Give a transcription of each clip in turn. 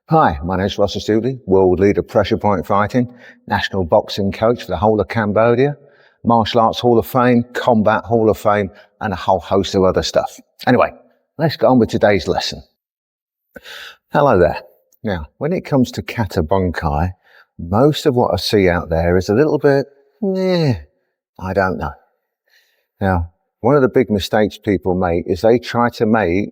Hi, my name is Russell Stewley, world leader pressure point fighting, national boxing coach for the whole of Cambodia, martial arts hall of fame, combat hall of fame, and a whole host of other stuff. Anyway, let's get on with today's lesson. Hello there. Now, when it comes to Kata Bunkai, most of what I see out there is a little bit, I don't know. Now, one of the big mistakes people make is they try to make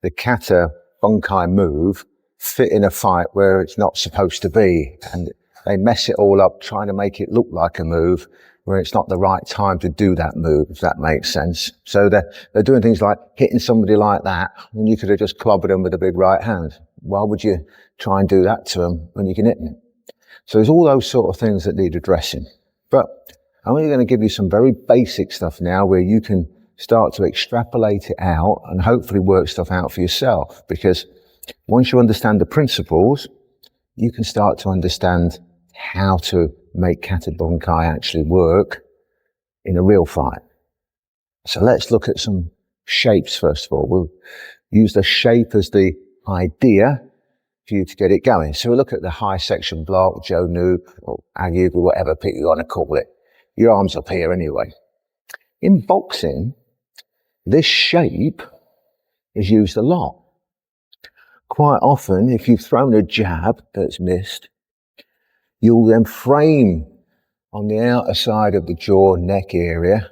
the Kata Bunkai move fit in a fight where it's not supposed to be, and they mess it all up trying to make it look like a move where it's not the right time to do that move, if that makes sense. So they're doing things like hitting somebody like that when you could have just clobbered them with a big right hand. Why would you try and do that to them when you can hit them? So there's all those sort of things that need addressing. But I'm only going to give you some very basic stuff now where you can start to extrapolate it out and hopefully work stuff out for yourself, because once you understand the principles, you can start to understand how to make Kata Bunkai actually work in a real fight. So let's look at some shapes first of all. We'll use the shape as the idea for you to get it going. So we'll look at the high section block, Joe Nu, or Agu, or whatever you want to call it. Your arm's up here anyway. In boxing, this shape is used a lot. Quite often, if you've thrown a jab that's missed, you'll then frame on the outer side of the jaw, neck area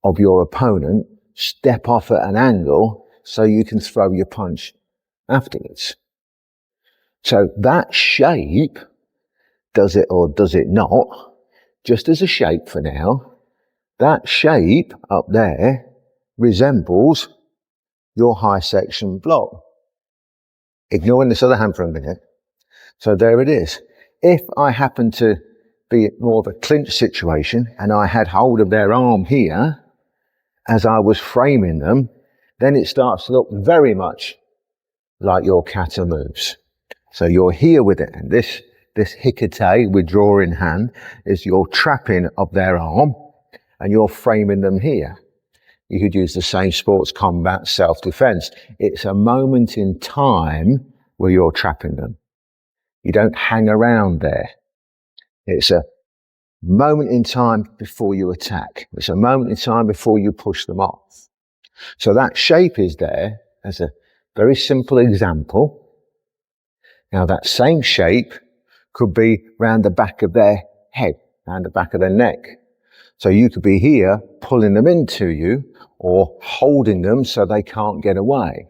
of your opponent, step off at an angle so you can throw your punch afterwards. So that shape, does it or does it not, just as a shape for now, that shape up there resembles your high section block. Ignoring this other hand for a minute. So there it is. If I happen to be more of a clinch situation and I had hold of their arm here as I was framing them, then it starts to look very much like your kata moves. So you're here with it, and this hikate, withdrawing hand, is your trapping of their arm and you're framing them here. You could use the same sports combat, self-defense. It's a moment in time where you're trapping them. You don't hang around there. It's a moment in time before you attack. It's a moment in time before you push them off. So that shape is there as a very simple example. Now that same shape could be round the back of their head, round the back of their neck. So you could be here pulling them into you or holding them so they can't get away.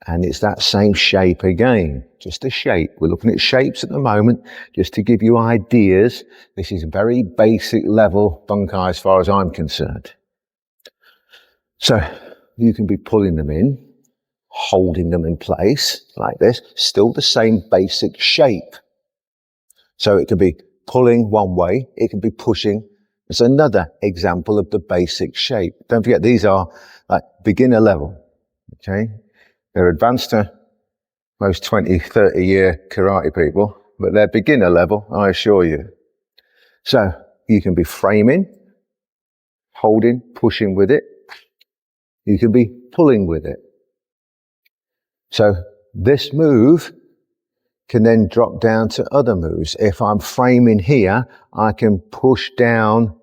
And it's that same shape again, just a shape. We're looking at shapes at the moment just to give you ideas. This is very basic level bunkai as far as I'm concerned. So you can be pulling them in, holding them in place like this, still the same basic shape. So it could be pulling one way, it can be pushing. It's another example of the basic shape. Don't forget, these are like beginner level, okay? They're advanced to most 20, 30-year karate people, but they're beginner level, I assure you. So you can be framing, holding, pushing with it. You can be pulling with it. So this move can then drop down to other moves. If I'm framing here, I can push down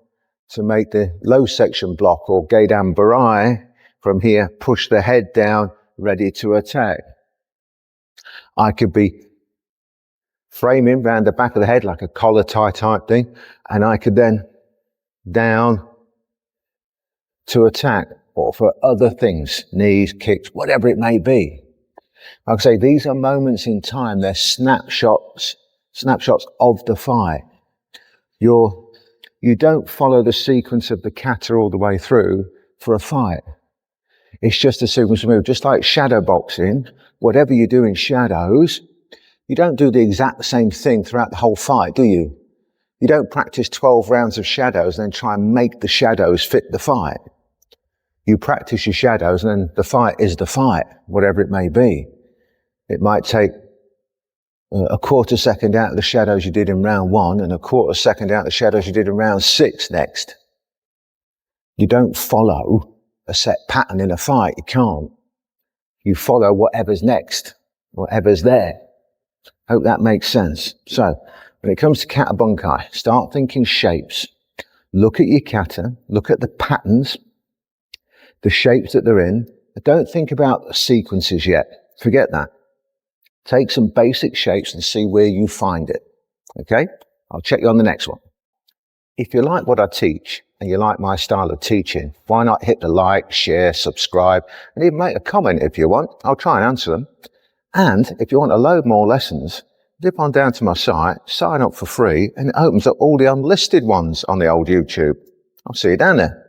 to make the low section block or Gaidan Barai from here, push the head down, ready to attack. I could be framing round the back of the head like a collar tie type thing, and I could then down to attack or for other things, knees, kicks, whatever it may be. Like I say, these are moments in time. They're snapshots of the fight. You don't follow the sequence of the kata all the way through for a fight. It's just a sequence of moves. Just like shadow boxing, whatever you do in shadows, you don't do the exact same thing throughout the whole fight, do you? You don't practice 12 rounds of shadows and then try and make the shadows fit the fight. You practice your shadows and then the fight is the fight, whatever it may be. It might take a quarter second out of the shadows you did in round 1 and a quarter second out of the shadows you did in round 6 next. You don't follow a set pattern in a fight. You can't. You follow whatever's next, whatever's there. Hope that makes sense. So, when it comes to Kata Bunkai, start thinking shapes. Look at your kata, look at the patterns, the shapes that they're in. Don't think about the sequences yet. Forget that. Take some basic shapes and see where you find it. Okay? I'll check you on the next one. If you like what I teach and you like my style of teaching, why not hit the like, share, subscribe, and even make a comment if you want. I'll try and answer them. And if you want to load more lessons, dip on down to my site, sign up for free, and it opens up all the unlisted ones on the old YouTube. I'll see you down there.